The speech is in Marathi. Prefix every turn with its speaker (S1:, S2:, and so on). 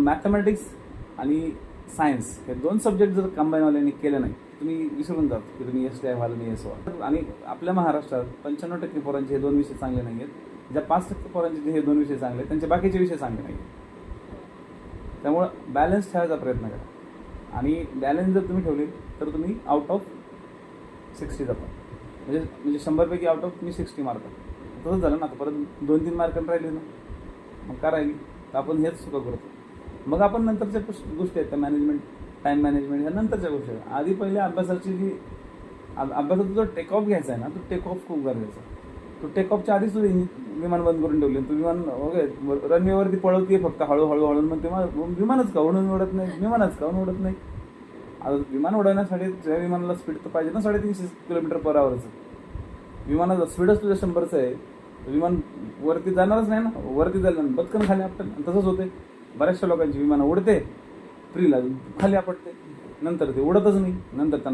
S1: मॅथमॅटिक्स आणि सायन्स हे 2 सब्जेक्ट जर कंबाईनवाल्यांनी केले नाही, तुम्ही विसरून जात की तुम्ही एस टी आय व्हाल नाही एस व्हाल. आणि आपल्या महाराष्ट्रात 95% पोरांचे हे 2 विषय चांगले नाही आहेत. ज्या 5% पोरांचे हे 2 विषय चांगले आहेत, त्यांचे बाकीचे विषय चांगले नाही आहेत. त्यामुळं बॅलन्स ठेवायचा प्रयत्न करा. आणि बॅलन्स जर तुम्ही ठेवले तर तुम्ही आउट ऑफ 60 जाता. म्हणजे 100पैकी आउट ऑफ तुम्ही 60 मारता. तसंच झालं ना, आता परत 2-3 मार्कांनी राहिले ना, मग का राहिली? तर आपण हेच चुका करतो. मग आपण नंतरच्या गोष्टी आहेत त्या मॅनेजमेंट, टाईम मॅनेजमेंट ह्या नंतरच्या गोष्टी आहेत. आधी पहिले अभ्यासाची जी अभ्यासाचा जो टेक ऑफ घ्यायचा आहे ना, तो टेक ऑफ खूप गरजेचा आहे. तो टेक ऑफच्या आधीच तुझं विमान बंद करून ठेवले. तू विमान वगैरे रनवेवरती पळवते फक्त हळूहळू मग तेव्हा विमानच का उडून उडत नाही, विमानच का उडत नाही. आता विमान उडवण्यासाठी त्या विमानाला स्पीड तर पाहिजे ना 350 km/hचं. विमानाचा स्पीडच तुझ्या 100चं आहे. विमान वरती जाणारच नाही ना, वरती जायला बचकन खाली आपटन. तसंच होते बऱ्याचशा लोकांची विमानं उडते, फ्रीला खाली आपटते, नंतर ते उडतच नाही. नंतर त्यांना